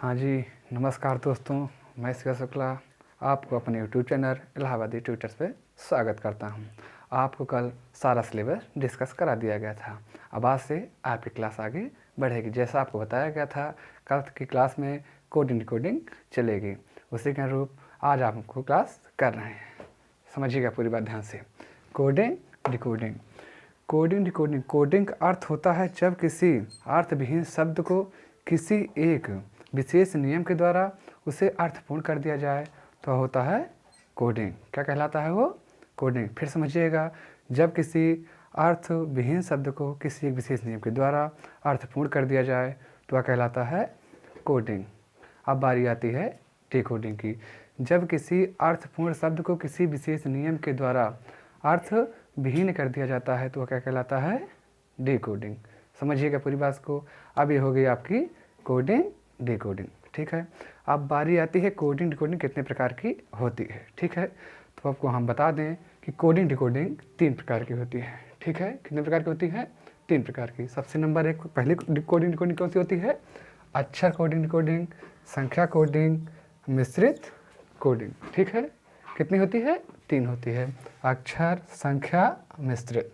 हाँ जी, नमस्कार दोस्तों। मैं शिव शुक्ला आपको अपने यूट्यूब चैनल इलाहाबादी ट्यूटर्स पे स्वागत करता हूँ। आपको कल सारा सिलेबस डिस्कस करा दिया गया था। अब आज से आपकी क्लास आगे बढ़ेगी। जैसा आपको बताया गया था, कल की क्लास में कोडिंग डिकोडिंग चलेगी, उसी के अनुरूप आज आपको क्लास कर रहे हैं। समझिएगा पूरी बात ध्यान से। Coding decoding, coding decoding. Coding का अर्थ होता है जब किसी अर्थविहीन शब्द को किसी एक विशेष नियम के द्वारा उसे अर्थपूर्ण कर दिया जाए तो होता है कोडिंग। क्या कहलाता है वो? कोडिंग। फिर समझिएगा, जब किसी अर्थविहीन शब्द को किसी एक विशेष नियम के द्वारा अर्थपूर्ण कर दिया जाए तो वह कहलाता है कोडिंग। अब बारी आती है डिकोडिंग की। जब किसी अर्थपूर्ण शब्द को किसी विशेष नियम के द्वारा अर्थ विहीन कर दिया जाता है तो वह क्या कहलाता है? डिकोडिंग। समझिएगा पूरी बात को। अब ये हो गई आपकी कोडिंग डिकोडिंग। ठीक है, अब बारी आती है कोडिंग डिकोडिंग कितने प्रकार की होती है। ठीक है, तो आपको हम बता दें कि कोडिंग डिकोडिंग 3 प्रकार की होती है। ठीक है, कितने प्रकार की होती है? 3 प्रकार की। सबसे नंबर 1 पहली कोडिंग डिकोडिंग कौन सी होती है? अक्षर कोडिंग डिकोडिंग, संख्या कोडिंग, मिश्रित कोडिंग। ठीक है, कितनी होती है? 3 होती है, अक्षर, संख्या, मिश्रित।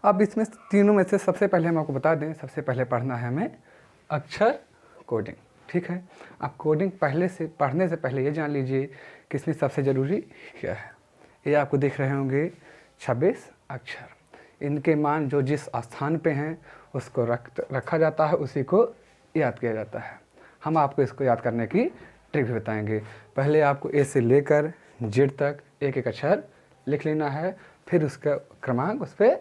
अब इसमें तीनों में से सबसे पहले हम आपको बता दें, सबसे पहले पढ़ना है हमें अक्षर कोडिंग। ठीक है, अब कोडिंग पढ़ने से पहले ये जान लीजिए कि इसमें सबसे ज़रूरी क्या है। ये आपको दिख रहे होंगे 26 अक्षर। इनके मान जो जिस स्थान पे हैं उसको रखा जाता है, उसी को याद किया जाता है। हम आपको इसको याद करने की ट्रिक भी बताएंगे। पहले आपको ए से लेकर जेड तक एक एक अक्षर लिख लेना है, फिर उसका क्रमांक उस पर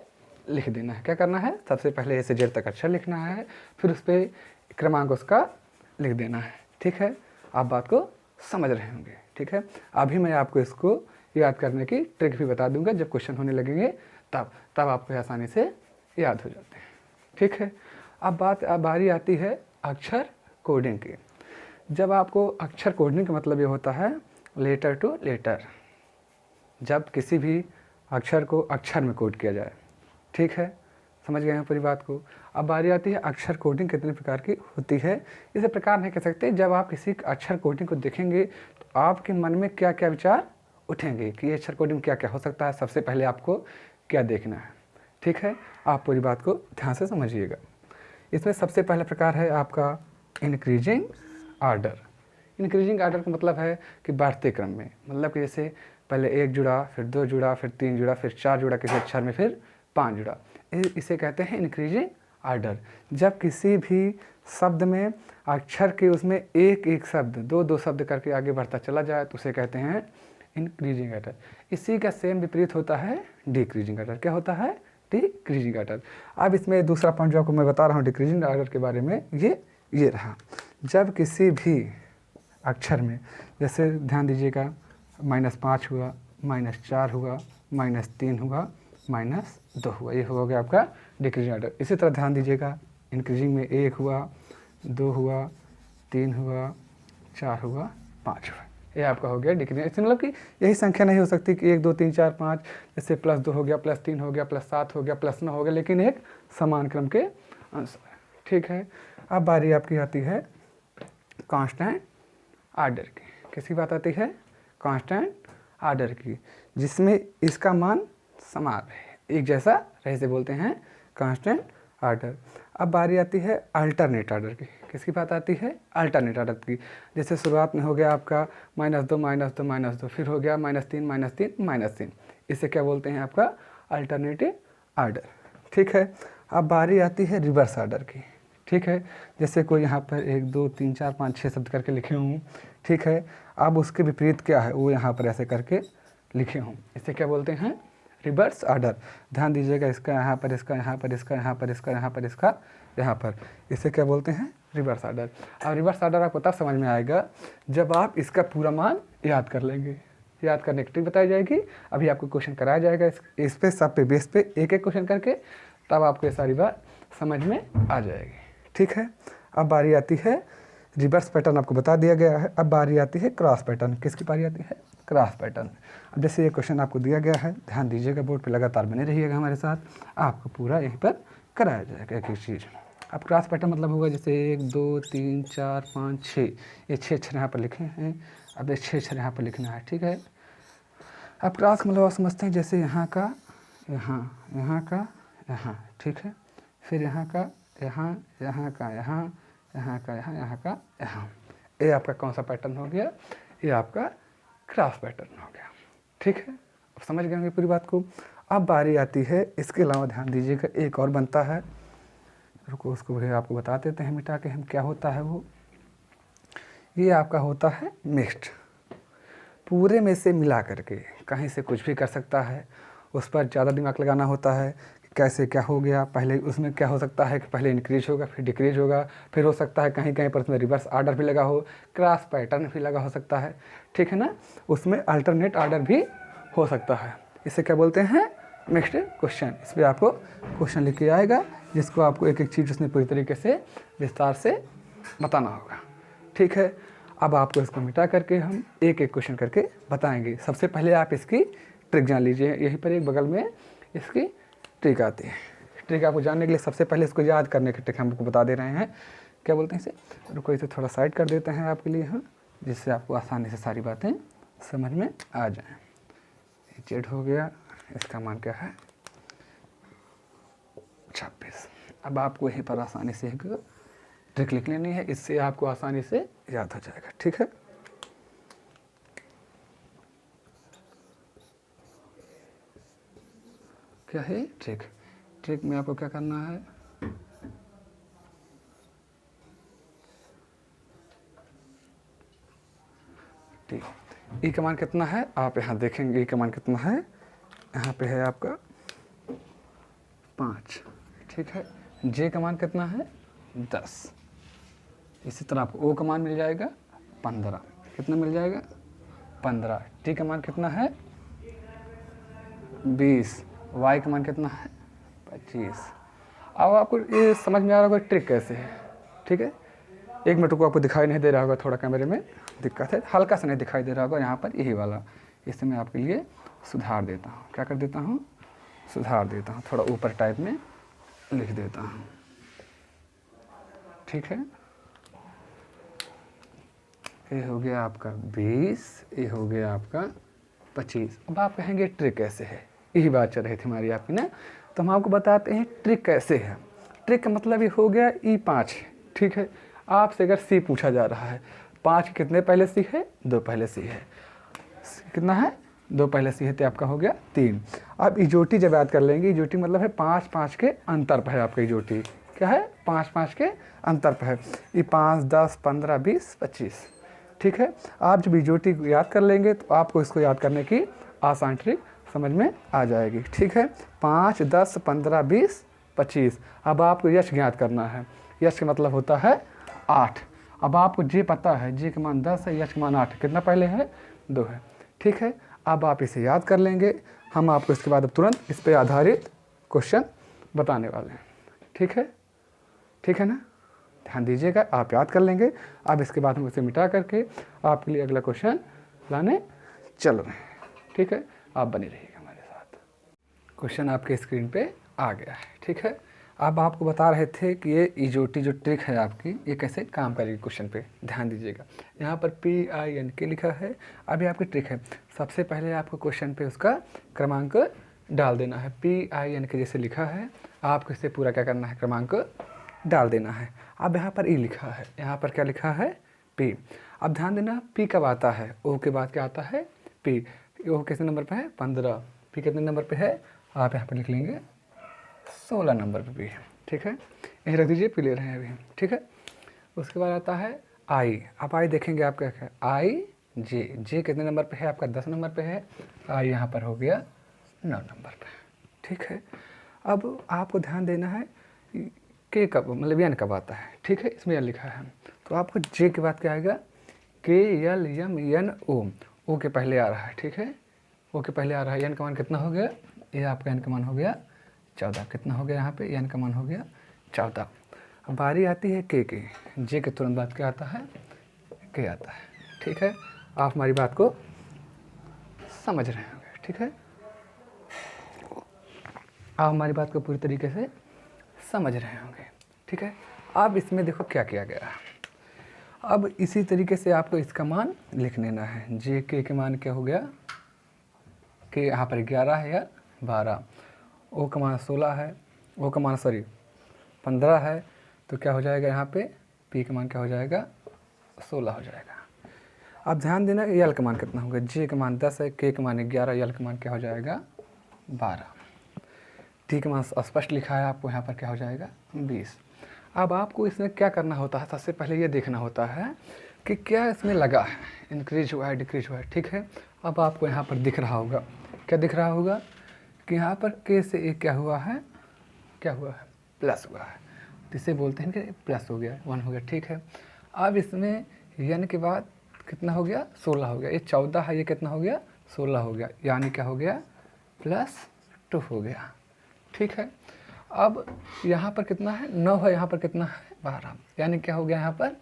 लिख देना है। क्या करना है? सबसे पहले ए से जेड तक अक्षर लिखना है, फिर उस पर क्रमांक उसका लिख देना है। ठीक है, आप बात को समझ रहे होंगे। ठीक है, अभी मैं आपको इसको याद करने की ट्रिक भी बता दूंगा। जब क्वेश्चन होने लगेंगे तब आपको आसानी से याद हो जाते हैं। ठीक है, अब बारी आती है अक्षर कोडिंग की। जब आपको अक्षर कोडिंग का मतलब ये होता है लेटर टू लेटर, जब किसी भी अक्षर को अक्षर में कोड किया जाए। ठीक है, समझ गए हैं पूरी बात को। अब बारी आती है अक्षर कोडिंग कितने प्रकार की होती है। इसे प्रकार नहीं कह सकते। जब आप किसी अक्षर कोडिंग को देखेंगे तो आपके मन में क्या क्या विचार उठेंगे कि ये अक्षर कोडिंग क्या क्या हो सकता है। सबसे पहले आपको क्या देखना है। ठीक है, आप पूरी बात को ध्यान से समझिएगा। इसमें सबसे पहला प्रकार है आपका इंक्रीजिंग आर्डर। इंक्रीजिंग आर्डर का मतलब है कि बढ़ते क्रम में, मतलब कि जैसे पहले 1 जुड़ा, फिर 2 जुड़ा, फिर 3 जुड़ा, फिर 4 जुड़ा किसी अक्षर में, फिर 5 जुड़ा। इसे कहते हैं इंक्रीजिंग आर्डर। जब किसी भी शब्द में अक्षर के उसमें एक एक शब्द, 2 शब्द करके आगे बढ़ता चला जाए तो उसे कहते हैं इंक्रीजिंग आर्डर। इसी का सेम विपरीत होता है डिक्रीजिंग आर्डर। क्या होता है? Decreasing order. अब इसमें दूसरा पॉइंट जो आपको मैं बता रहा हूँ डिक्रीजिंग आर्डर के बारे में, ये रहा। जब किसी भी अक्षर में, जैसे ध्यान दीजिएगा, -5 हुआ, -4 हुआ, -3 हुआ, -2 हुआ, ये हो गया आपका डिक्रीजिंग आर्डर। इसी तरह ध्यान दीजिएगा, इंक्रीजिंग में 1 हुआ, 2 हुआ, 3 हुआ, 4 हुआ, 5 हुआ, ये आपका हो गया डिक्रीजिंग। इससे मतलब कि यही संख्या नहीं हो सकती कि 1 2 3 4 5, जैसे +2 हो गया, +3 हो गया, +7 हो गया, +9 हो गया, लेकिन एक समान क्रम के अनुसार। ठीक है, अब बारी आपकी आती है कांस्टेंट आर्डर की। किसकी बात आती है? कांस्टेंट आर्डर की, जिसमें इसका मान समान रहे, एक जैसा रहे, से बोलते हैं कांस्टेंट आर्डर। अब बारी आती है अल्टरनेट आर्डर की। किसकी बात आती है? अल्टरनेट आर्डर की। जैसे शुरुआत में हो गया आपका -2 -2 -2, फिर हो गया -3 -3 -3, इसे क्या बोलते हैं? आपका अल्टरनेटिव आर्डर। ठीक है, अब बारी आती है रिवर्स आर्डर की। ठीक है, जैसे कोई यहाँ पर 1 2 3 4 5 6 शब्द करके लिखे हूँ। ठीक है, अब उसके विपरीत क्या है वो यहाँ पर ऐसे करके लिखे हूँ, इसे क्या बोलते हैं? Reverse order. ध्यान दीजिएगा, इसका यहाँ पर, इसका यहाँ पर, इसका यहाँ पर, इसका यहाँ पर, इसका यहाँ पर, इसे क्या बोलते हैं? Reverse order. अब रिवर्स आर्डर आपको तब समझ में आएगा जब आप इसका पूरा मान याद कर लेंगे। याद करने की ट्रिक बताई जाएगी, अभी आपको क्वेश्चन कराया जाएगा इस पे, सब पे बेस पे एक एक क्वेश्चन करके, तब आपको ये सारी बात समझ में आ जाएगी। ठीक है, अब बारी आती है रिवर्स पैटर्न, आपको बता दिया गया है। अब बारी आती है क्रॉस पैटर्न। किसकी बारी आती है? Cross pattern. अब जैसे ये क्वेश्चन आपको दिया गया है, ध्यान दीजिएगा, बोर्ड पे लगातार बने रहिएगा हमारे साथ, आपको पूरा यहीं पर कराया जाएगा एक एक चीज़। अब क्रॉस पैटर्न मतलब होगा जैसे 1 2 3 4 5 6, ये 6 अक्षर यहाँ पर लिखे हैं। अब ये 6 अक्षर यहाँ पर लिखना है, ठीक है। अब क्रॉस मतलब आप समझते हैं जैसे यहाँ का यहाँ, यहाँ का यहाँ, ठीक है, फिर यहाँ का यहाँ, यहाँ का यहाँ, यहाँ का यहाँ, यहाँ का यहाँ। ये आपका कौन सा पैटर्न हो गया? ये आपका क्रॉस पैटर्न हो गया, ठीक है। अब समझ गए होंगे पूरी बात को। अब बारी आती है, इसके अलावा ध्यान दीजिएगा एक और बनता है, रुको उसको भी आपको बता देते हैं मिटा के हम क्या होता है वो। ये आपका होता है मिक्स्ड, पूरे में से मिला करके कहीं से कुछ भी कर सकता है। उस पर ज़्यादा दिमाग लगाना होता है कि कैसे क्या हो गया। पहले उसमें क्या हो सकता है कि पहले इंक्रीज होगा फिर डिक्रीज होगा, फिर हो सकता है कहीं कहीं पर उसमें रिवर्स आर्डर भी लगा हो, क्रॉस पैटर्न भी लगा हो सकता है, ठीक है ना। उसमें अल्टरनेट आर्डर भी हो सकता है। इसे क्या बोलते हैं? Mixed question. इस पर आपको क्वेश्चन लिख के आएगा जिसको आपको एक एक चीज़ उसमें पूरी तरीके से विस्तार से बताना होगा, ठीक है। अब आपको इसको मिटा करके हम एक एक क्वेश्चन करके बताएंगे। सबसे पहले आप इसकी ट्रिक जान लीजिए। यहीं पर एक बगल में इसकी ट्रिक आती है। ट्रिक आपको जानने के लिए सबसे पहले इसको याद करने की ट्रिक हम आपको बता दे रहे हैं। क्या बोलते हैं इसे? रुको इसे थोड़ा साइड कर देते हैं आपके लिए यहाँ, जिससे आपको आसानी से सारी बातें समझ में आ जाएँ। जेड हो गया, इसका मान क्या है? 26। अब आपको यहीं पर आसानी से एक ट्रिक लिख लेनी है, इससे आपको आसानी से याद हो जाएगा, ठीक है। क्या है ट्रिक? ट्रिक में आपको क्या करना है? ठीक, ई का मान कितना है आप यहाँ देखेंगे। ई का मान कितना है? यहाँ पे है आपका 5, ठीक है। जे का मान कितना है? 10। इसी तरह आपको ओ का मान मिल जाएगा 15। कितना मिल जाएगा? 15। टी का मान कितना है? 20। वाई का मान कितना है? 25। अब आपको ये समझ में आ रहा होगा ट्रिक कैसे है, ठीक है। एक मिनट को आपको दिखाई नहीं दे रहा होगा, थोड़ा कैमरे में दिक्कत है, हल्का सा नहीं दिखाई दे रहा होगा यहाँ पर, यही वाला। इसे मैं आपके लिए सुधार देता हूँ। क्या कर देता हूँ? सुधार देता हूँ, थोड़ा ऊपर टाइप में लिख देता हूँ, ठीक है। ये हो गया आपका 20, ये हो गया आपका 25। अब आप कहेंगे ट्रिक कैसे है? यही बात चल रही थी हमारी आपकी ना, तो हम आपको बताते हैं ट्रिक कैसे है। ट्रिक का मतलब ये हो गया E5, ठीक है। आपसे अगर सी पूछा जा रहा है, 5 कितने पहले सी है? 2 पहले सी है। कितना है? 2 पहले सी है, तो आपका हो गया 3। अब इजोटी जब याद कर लेंगे, इजोटी मतलब है 5-5 के अंतर पर है आपका इजोटी। क्या है? 5-5 के अंतर पर है। ये 5, 10, 15, 20, 25, ठीक है। आप जब इजोटी याद कर लेंगे तो आपको इसको याद करने की आसान ट्रिक समझ में आ जाएगी, ठीक है। 5, 10, 15, 20, 25। अब आपको यश ज्ञात करना है। यश का मतलब होता है 8। अब आपको जे पता है, जे का मान 10 है, यश का मान 8। कितना पहले है? 2 है, ठीक है। अब आप इसे याद कर लेंगे। हम आपको इसके बाद अब तुरंत इस पर आधारित क्वेश्चन बताने वाले हैं, ठीक है। ठीक है ना, ध्यान दीजिएगा, आप याद कर लेंगे। अब इसके बाद हम इसे मिटा करके आपके लिए अगला क्वेश्चन लाने चल रहे हैं, ठीक है। आप बने रहिएगा हमारे साथ। क्वेश्चन आपके स्क्रीन पे आ गया है, ठीक है। अब आपको बता रहे थे कि ये इजोटी जो ट्रिक है आपकी, ये कैसे काम करेगी। क्वेश्चन पे ध्यान दीजिएगा, यहाँ पर PINK लिखा है। अभी आपकी ट्रिक है, सबसे पहले आपको क्वेश्चन पे उसका क्रमांक डाल देना है। PINK जैसे लिखा है, आपको इसे पूरा क्या करना है? क्रमांक डाल देना है। अब यहाँ पर ई लिखा है, यहाँ पर क्या लिखा है? P। अब ध्यान देना, P कब आता है? O के बाद क्या आता है? P। O कितने नंबर पे है? 15। P कितने नंबर पे है? आप यहाँ पर लिख लेंगे 16 नंबर पे भी है, ठीक है। यहीं रख दीजिए, पी ले रहे हैं अभी, ठीक है। उसके बाद आता है आई। अब आई देखेंगे आप क्या है? IJ। जे कितने नंबर पे है? आपका 10 नंबर पे है। आई यहाँ पर हो गया 9 नंबर पे, ठीक है। अब आपको ध्यान देना है के कब मतलब एन कब आता है, ठीक है। इसमें एन लिखा है, तो आपको जे के बाद क्या आएगा? KLMNO। ओ के पहले आ रहा है, ठीक है। ओ के पहले आ रहा है। एन का मान कितना हो गया? ये आपका एन का मान हो गया 14। कितना हो गया यहाँ पे? एन का मान हो गया 14। अब बारी आती है के की। जे के तुरंत बाद क्या आता है? के आता है, ठीक है। आप हमारी बात को समझ रहे होंगे, ठीक है। आप हमारी बात को पूरी तरीके से समझ रहे होंगे। ठीक है। अब इसमें देखो क्या किया गया है। अब इसी तरीके से आपको इसका मान लिख लेना है। जे के मान क्या हो गया कि यहाँ पर 11 है या 12, ओ का मान 16 है, ओ का मान 15 है, तो क्या हो जाएगा यहाँ पे पी का मान क्या हो जाएगा 16 हो जाएगा। अब ध्यान देना यल का मान कितना होगा, जे का मान 10 है, के का मान 11, यल का मान क्या हो जाएगा 12, टी का मान स्पष्ट लिखा है आपको यहाँ पर क्या हो जाएगा 20। अब आपको इसमें क्या करना होता है, सबसे पहले ये देखना होता है कि क्या इसमें लगा है, इंक्रीज हुआ है डिक्रीज हुआ है, ठीक है। अब आपको यहाँ पर दिख रहा होगा, क्या दिख रहा होगा कि यहाँ पर के से एक क्या हुआ है प्लस हुआ है, तो इसे बोलते हैं कि प्लस हो गया 1 हो गया, ठीक है। अब इसमें यन के बाद कितना हो गया 16 हो गया, ये 14 है, ये कितना हो गया 16 हो गया, यानी क्या हो गया +2 हो गया, ठीक है। अब यहाँ पर कितना है 9 है, यहाँ पर कितना है 12, यानी क्या हो गया यहाँ पर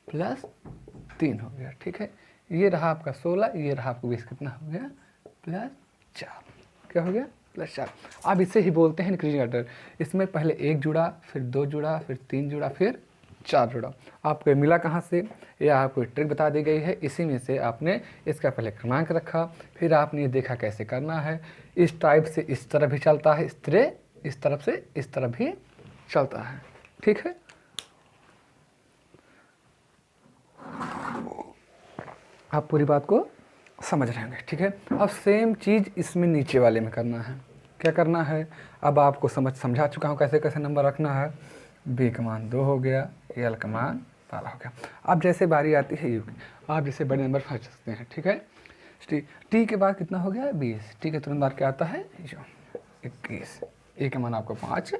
+3 हो गया, ठीक है। ये रहा आपका 16, ये रहा आपको 20, कितना हो गया +4, क्या हो गया +4। अब इसे ही बोलते हैं इंक्रीजिंग ऑर्डर। इसमें पहले 1 जुड़ा, फिर 2 जुड़ा, फिर 3 जुड़ा, फिर 4 जुड़ा। आपको मिला कहाँ से, या आपको ट्रिक बता दी गई है, इसी में से आपने इसका पहले क्रमांक रखा, फिर आपने ये देखा कैसे करना है। इस टाइप से इस तरफ भी चलता है, इस तरफ से इस तरफ भी चलता है, ठीक है। आप पूरी बात को समझ रहे होंगे, ठीक है। अब सेम चीज़ इसमें नीचे वाले में करना है। क्या करना है, अब आपको समझा चुका हूँ कैसे कैसे नंबर रखना है। बी का मान 2 हो गया, एल का मान 12 हो गया। अब जैसे बारी आती है यू की, आप जैसे बड़े नंबर फंस सकते हैं, ठीक है। टी के बाद कितना हो गया 20, टी के तुरंत बाद क्या आता है 21, ए का मान आपको 5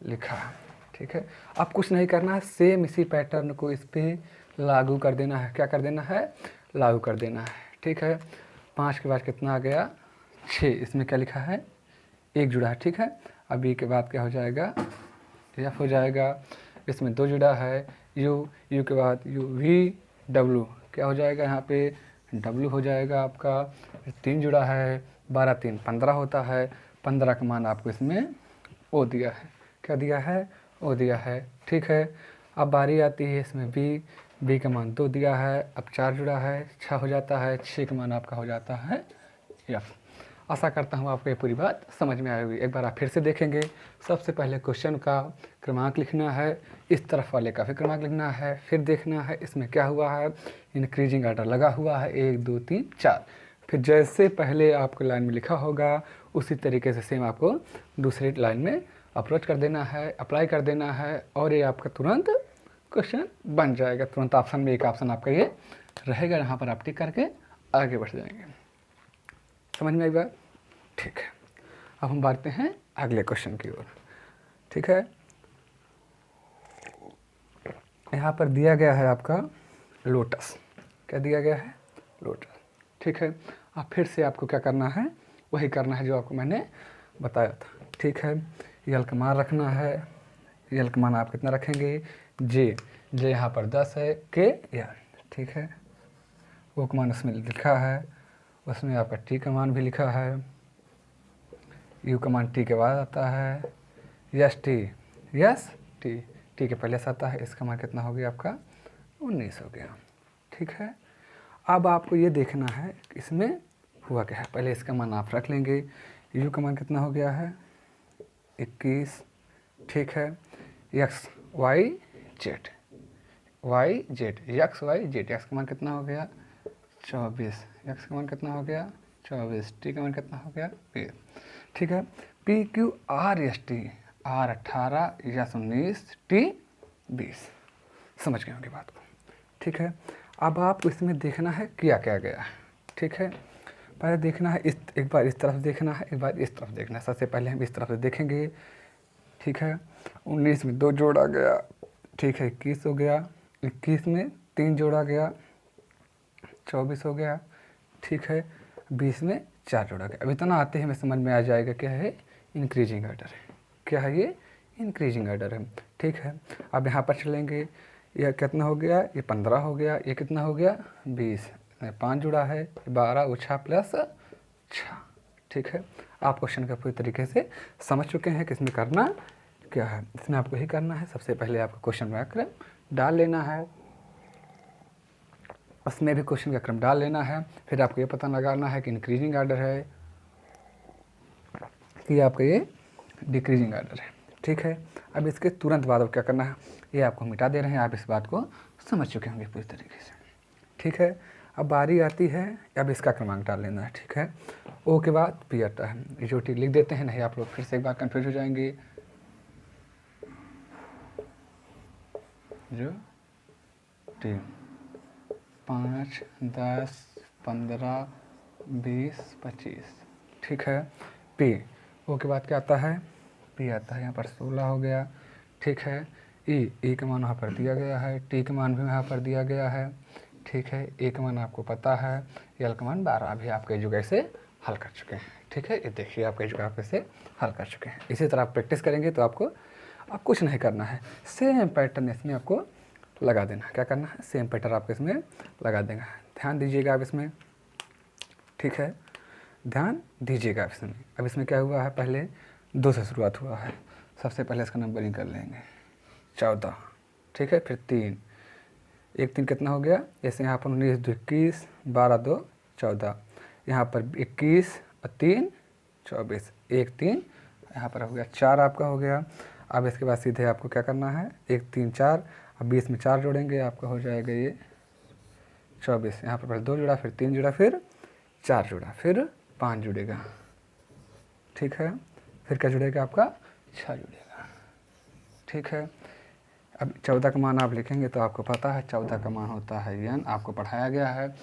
लिखा है, ठीक है। अब कुछ नहीं करना है, सेम इसी पैटर्न को इस पर लागू कर देना है। क्या कर देना है, लागू कर देना है, ठीक है। 5 के बाद कितना आ गया 6, इसमें क्या लिखा है 1 जुड़ा है, ठीक है। अब ई के बाद क्या हो जाएगा एफ हो जाएगा, इसमें 2 जुड़ा है, यू के बाद यू वी डब्लू क्या हो जाएगा, यहाँ पे डब्लू हो जाएगा आपका। 3 जुड़ा है, 12 3 15 होता है, 15 का मान आपको इसमें ओ दिया है, क्या दिया है ओ दिया है, ठीक है। अब बारी आती है इसमें बी का मान 2 दिया है, अब 4 जुड़ा है 6 हो जाता है, 6 का मान आपका हो जाता है एफ। आशा करता हूँ आपको ये पूरी बात समझ में आएगी। एक बार आप फिर से देखेंगे। सबसे पहले क्वेश्चन का क्रमांक लिखना है, इस तरफ वाले का भी क्रमांक लिखना है, फिर देखना है इसमें क्या हुआ है, इंक्रीजिंग ऑर्डर लगा हुआ है 1 2 3 4। फिर जैसे पहले आपको लाइन में लिखा होगा उसी तरीके से सेम आपको दूसरी लाइन में अप्रोच कर देना है, अप्लाई कर देना है, और ये आपका तुरंत क्वेश्चन बन जाएगा। तुरंत ऑप्शन में एक ऑप्शन आपका ये रहेगा, यहाँ पर आप टिक करके आगे बढ़ जाएंगे। समझ में आई बात, ठीक है। अब हम बढ़ते हैं अगले क्वेश्चन की ओर, ठीक है। यहाँ पर दिया गया है आपका लोटस, क्या दिया गया है लोटस, ठीक है। अब फिर से आपको क्या करना है, वही करना है जो आपको मैंने बताया था, ठीक है। यल का मान रखना है, यल का मान आप कितना रखेंगे, जे यहाँ पर 10 है, के यल, ठीक है। वो का मान उसमें लिखा है, उसमें आपका टी का मान भी लिखा है, यू का मान टी के बाद आता है, यस टी टी के पहले से आता है। इसका मान कितना हो गया आपका 19 हो गया, ठीक है। अब आपको ये देखना है इसमें हुआ क्या है, पहले इसका मान आप रख लेंगे। यू का मान कितना हो गया है 21, ठीक है। X y z x y z, x का मान कितना हो गया 24, एक्स का मान कितना हो गया 24, टी का मान कितना हो गया 20, ठीक है। P Q R S T, R 18, S 19, T 20। समझ गए होंगे बात को, ठीक है। अब आपको इसमें देखना है क्या क्या गया है, ठीक है। पहले देखना है एक बार इस तरफ देखना है, एक बार इस तरफ देखना है। सबसे पहले हम इस तरफ से देखेंगे, ठीक है। 19 में 2 जोड़ा गया, ठीक है, 21 हो गया, 21 में 3 जोड़ा गया 24 हो गया, ठीक है। 20 में 4 जोड़ा गया। अब इतना आते ही हमें समझ में आ जाएगा क्या है इंक्रीजिंग ऑर्डर है, क्या है ये इंक्रीजिंग ऑर्डर है, ठीक है। अब यहाँ पर चलेंगे, यह कितना हो गया, ये 15 हो गया, ये कितना हो गया 20, 5 जुड़ा है, 12 ओछा प्लस 6, ठीक है। आप क्वेश्चन का पूरी तरीके से समझ चुके हैं कि इसमें करना क्या है, इसमें आपको ही करना है। सबसे पहले आपको क्वेश्चन का क्रम डाल लेना है, उसमें भी क्वेश्चन का क्रम डाल लेना है। फिर आपको ये पता लगाना है कि इंक्रीजिंग आर्डर है कि आपका ये डिक्रीजिंग आर्डर है। ठीक है, अब इसके तुरंत बाद अब क्या करना है, ये आपको मिटा दे रहे हैं, आप इस बात को समझ चुके होंगे पूरी तरीके से। ठीक है, अब बारी आती है, अब इसका क्रमांक डाल लेना है। ठीक है, ओ के बाद पी आता है, ये जो लिख देते हैं, नहीं आप लोग फिर से एक बार कन्फ्यूज हो जाएंगे। जो टी 5, 10, 15, 20, 25। ठीक है, पी ओ के बाद क्या आता है, पी आता है, यहाँ पर 16 हो गया। ठीक है, ई का मान वहाँ पर दिया गया है, टी का मान भी वहाँ पर दिया गया है। ठीक है, ए का मान आपको पता है, एल का मान 12 अभी आपके एजुकेट से हल कर चुके हैं। ठीक है, ये देखिए आपके एजुकेट से हल कर चुके हैं। इसी तरह आप प्रैक्टिस करेंगे तो आपको अब कुछ नहीं करना है, सेम पैटर्न इसमें आपको लगा देना। क्या करना है, सेम पैटर्न आपको इसमें लगा देगा। ध्यान दीजिएगा आप इसमें। ठीक है, ध्यान दीजिएगा इसमें। अब इसमें क्या हुआ है, पहले 2 से शुरुआत हुआ है, सबसे पहले इसका नंबरिंग कर लेंगे 14। ठीक है, फिर 3, 1 3 कितना हो गया, जैसे यहाँ पर 19 2 21, 12 2 14, यहाँ पर 21 और 3 24, 1 3, यहाँ पर हो गया 4 आपका हो गया। अब इसके बाद सीधे आपको क्या करना है, 1 3 4, अब 20 में 4 जोड़ेंगे, आपका हो जाएगा ये 24। यहाँ पर पहले 2 जुड़ा, फिर 3 जुड़ा, फिर 4 जुड़ा, फिर 5 जुड़ेगा। ठीक है, फिर क्या जुड़ेगा आपका 6 जुड़ेगा। ठीक है, अब 14 का मान आप लिखेंगे तो आपको पता है 14 का मान होता है एन, आपको पढ़ाया गया है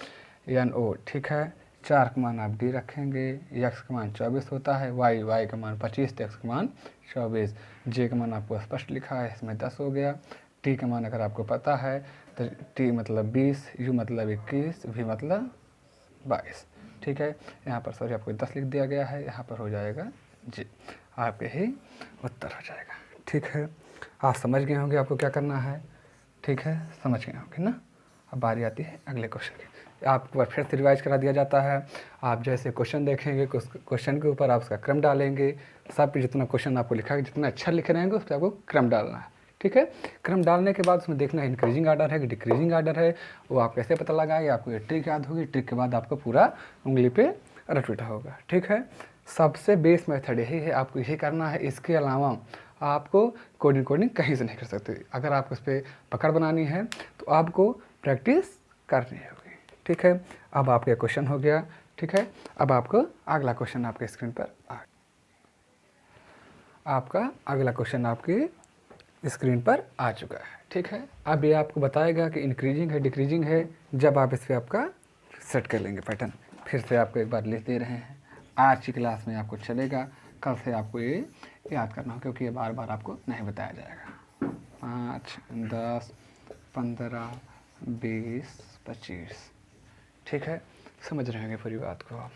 एन ओ। ठीक है, 4 का मान आप डी रखेंगे, एक्स का मान 24 होता है, वाई का मान 25, एक्स का मान 24, जे का मान आपको स्पष्ट लिखा है, इसमें 10 हो गया। टी का मान अगर आपको पता है तो टी मतलब 20, यू मतलब 21, वी मतलब 22। ठीक है, यहाँ पर सॉरी आपको 10 लिख दिया गया है, यहाँ पर हो जाएगा जी, आपके ही उत्तर हो जाएगा। ठीक है, आप समझ गए होंगे आपको क्या करना है। ठीक है, समझ गए होंगे ना। अब बारी आती है अगले क्वेश्चन की, आपको फिर से रिवाइज करा दिया जाता है। आप जैसे क्वेश्चन देखेंगे, क्वेश्चन के ऊपर आप उसका क्रम डालेंगे। सब पे जितना क्वेश्चन आपको लिखा है, जितना अच्छा लिख रहेंगे उस पर आपको क्रम डालना है। ठीक है, क्रम डालने के बाद उसमें देखना है इंक्रीजिंग आर्डर है कि डिक्रीजिंग आर्डर है, वो आप कैसे पता लगाएंगे। आपको ये ट्रिक याद होगी, ट्रिक के बाद आपको पूरा उंगली पे रटविटा होगा। ठीक है, सबसे बेस मेथड यही है, आपको यही करना है। इसके अलावा आपको कोडिंग कहीं से नहीं कर सकते। अगर आपको इस पर पकड़ बनानी है तो आपको प्रैक्टिस करनी होगी। ठीक है, अब आपका क्वेश्चन हो गया। ठीक है, अब आपको अगला क्वेश्चन आपके स्क्रीन पर आपका अगला क्वेश्चन आपकी स्क्रीन पर आ चुका है। ठीक है, अब ये आपको बताएगा कि इंक्रीजिंग है डिक्रीजिंग है, जब आप इस पर आपका सेट कर लेंगे पैटर्न। फिर से आपको एक बार लिख दे रहे हैं, आज की क्लास में आपको चलेगा, कल से आपको ये याद करना हो क्योंकि ये बार बार आपको नहीं बताया जाएगा। 5 10 15 20 25। ठीक है, समझ रहे होंगे पूरी बात को।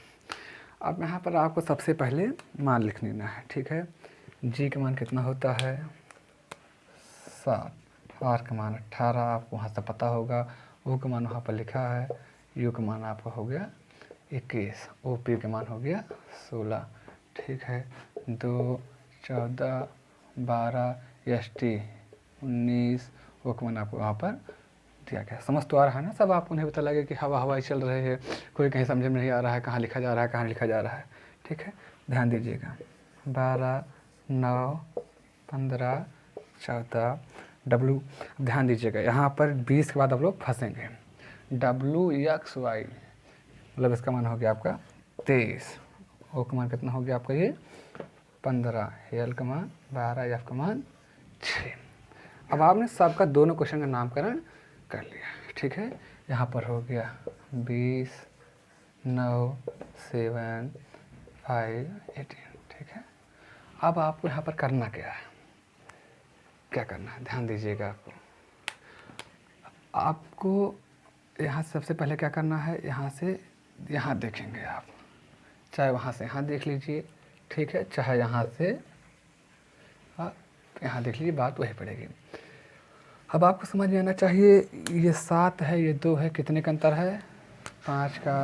अब यहाँ पर आपको सबसे पहले मान लिख लेना है। ठीक है, जी का मान कितना होता है 7, आर का मान 18 आपको वहाँ से पता होगा, ओ का मान वहाँ पर लिखा है, यू का मान आपका हो गया 21, ओ पी का मान हो गया 16। ठीक है, 2 14 12 एस टी 19, ओ का मान आपको वहाँ पर दिया गया। समझ तो आ रहा है ना सब, आपको नहीं पता लगे कि हवाई चल रहे हैं, कोई कहीं समझ में नहीं आ रहा है कहाँ लिखा जा रहा है कहाँ लिखा जा रहा है। ठीक है, ध्यान दीजिएगा। 12 9 15 14 डब्लू, ध्यान दीजिएगा यहाँ पर 20 के बाद आप लोग फंसेंगे। डब्लू एक्स वाई मतलब इसका मान हो गया आपका 23, ओ का मान कितना हो गया आपका ये 15, एल का मान 12, एफ का मान 6। अब आपने सबका दोनों क्वेश्चन का नामकरण कर लिया। ठीक है, यहाँ पर हो गया 20 9 7 5 18। ठीक है, अब आपको यहाँ पर करना क्या है, क्या करना है, ध्यान दीजिएगा। आपको यहाँ सबसे पहले क्या करना है, यहाँ से यहाँ देखेंगे आप, चाहे वहाँ से यहाँ देख लीजिए। ठीक है, चाहे यहाँ से यहाँ देख लीजिए, बात वही पड़ेगी। अब आपको समझ में आना चाहिए, ये 7 है, ये 2 है, कितने का अंतर है 5 का।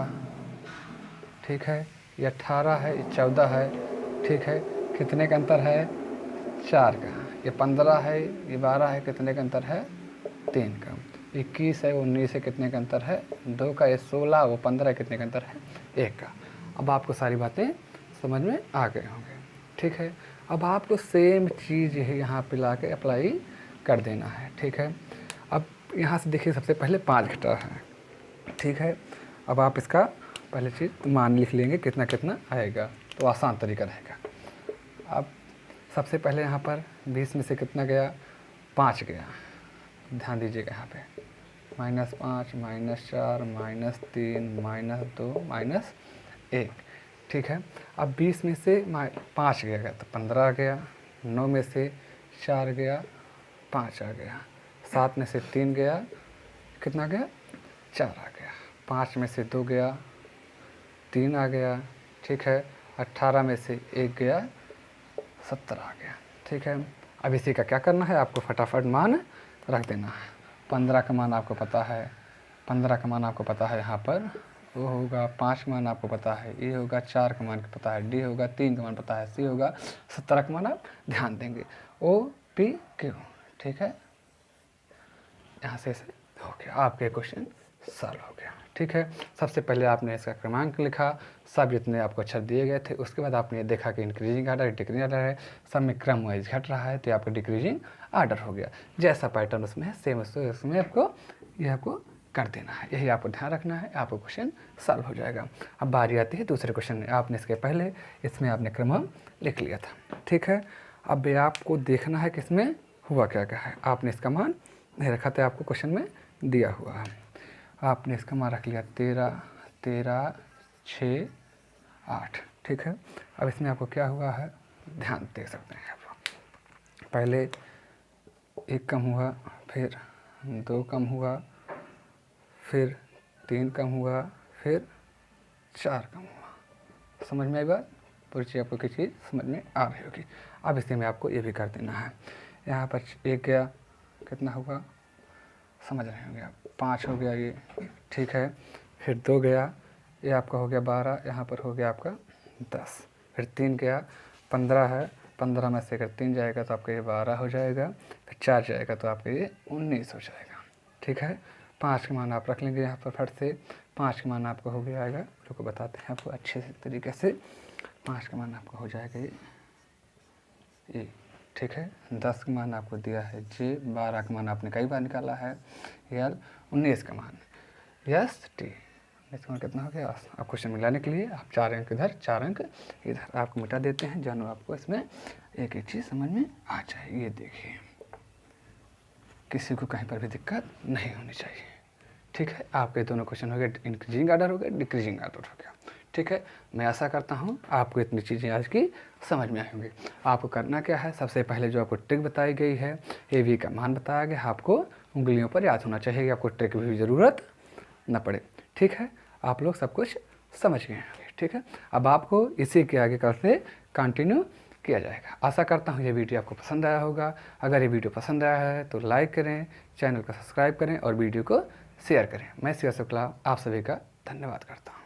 ठीक है, ये 18 है, ये 14 है। ठीक है, कितने का अंतर है 4 का, ये 15 है, ये 12 है, कितने का अंतर है 3 का, 21 है, 19 है, कितने का अंतर है 2 का, ये 16, वो 15 कितने का अंतर है 1 का। अब आपको सारी बातें समझ में आ गए होंगे, ठीक है। अब आपको सेम चीज़ यहाँ पे ला के अप्लाई कर देना है, ठीक है। अब यहाँ से देखिए सबसे पहले 5 घटा है, ठीक है। अब आप इसका पहले चीज़ मान लिख लेंगे कितना कितना आएगा, तो आसान तरीका रहेगा। अब सबसे पहले यहाँ पर 20 में से कितना गया 5 गया, ध्यान दीजिएगा यहाँ पे -5 -4 -3 -2 -1, ठीक है। अब 20 में से 5 गया तो 15 आ गया, 9 में से 4 गया 5 आ गया, 7 में से 3 गया कितना गया 4 आ गया, 5 में से 2 गया 3 आ गया, ठीक है। 18 में से 1 गया 70 आ गया, ठीक है। अब इसी का क्या करना है, आपको फटाफट मान रख देना है। 15 का मान आपको पता है, 15 का मान आपको पता है, यहाँ पर वो होगा 5 का मान आपको पता है, ए होगा 4 का मान पता है, डी होगा 3 का मान पता है, सी होगा 17 का मान आप ध्यान देंगे, ओ पी क्यू, ठीक है। यहाँ से हो गया, आपके क्वेश्चन सॉल्व हो गया, ठीक है। सबसे पहले आपने इसका क्रमांक लिखा, सब जितने आपको अक्षर दिए गए थे, उसके बाद आपने देखा कि इंक्रीजिंग आर्डर डिक्रीजिंग आर्डर है, सब में क्रम वाइज घट रहा है, तो आपका डिक्रीजिंग आर्डर हो गया। जैसा पैटर्न उसमें है सेम उसमें आपको ये आपको कर देना है, यही आपको ध्यान रखना है, आपको क्वेश्चन सॉल्व हो जाएगा। अब बारी आती है दूसरे क्वेश्चन में, आपने इसके पहले इसमें आपने क्रम लिख लिया था, ठीक है। अब ये आपको देखना है कि इसमें हुआ क्या क्या है, आपने इसका मान नहीं रखा था, आपको क्वेश्चन में दिया हुआ है, आपने इसका मान रख लिया 13 13 6 8, ठीक है। अब इसमें आपको क्या हुआ है ध्यान दे सकते हैं आप, पहले 1 कम हुआ, फिर 2 कम हुआ, फिर 3 कम हुआ, फिर 4 कम हुआ। समझ में आई बात, पूरी चीज़ आपको किसी चीज़ समझ में आ रही होगी। अब इसी में आपको ये भी कर देना है, यहाँ पर 1 गया कितना होगा समझ रहे होंगे आप, 5 हो गया ये, ठीक है। फिर 2 गया, ये आपका हो गया 12, यहाँ पर हो गया आपका 10, फिर 3 गया 15 है, 15 में से अगर 3 जाएगा तो आपका ये 12 हो जाएगा, फिर 4 जाएगा तो आपका ये 19 हो जाएगा, ठीक है। 5 का मान आप रख लेंगे यहाँ पर फट से, 5 का मान आपको हो गया आएगा, रुको बताते हैं आपको अच्छे तरीके से, 5 का मान आपका हो जाएगा ये, ठीक है। 10 का मान आपको दिया है जे, 12 का मान आपने कई बार निकाला है यल, 19 का मान यस टी, 19 का मान कितना हो गया। आप क्वेश्चन मिलाने के लिए आप 4 अंक इधर 4 अंक इधर आपको मिटा देते हैं, जानो आपको इसमें एक एक चीज़ समझ में आ जाए। ये देखिए किसी को कहीं पर भी दिक्कत नहीं होनी चाहिए, ठीक है। आपके दोनों क्वेश्चन हो गए, इंक्रीजिंग आर्डर हो गया, डिक्रीजिंग आर्डर हो गया, ठीक है। मैं आशा करता हूँ आपको इतनी चीज़ें आज की समझ में आई होंगी। आपको करना क्या है, सबसे पहले जो आपको ट्रिक बताई गई है, ए वी का मान बताया गया, आपको उंगलियों पर याद होना चाहिए, आपको ट्रिक की भी ज़रूरत न पड़े, ठीक है। आप लोग सब कुछ समझ गए होंगे, ठीक है। अब आपको इसी के आगे कल से कंटिन्यू किया जाएगा। आशा करता हूँ ये वीडियो आपको पसंद आया होगा। अगर ये वीडियो पसंद आया है तो लाइक करें, चैनल को सब्सक्राइब करें और वीडियो को शेयर करें। मैं शिवा शुक्ला आप सभी का धन्यवाद करता हूँ।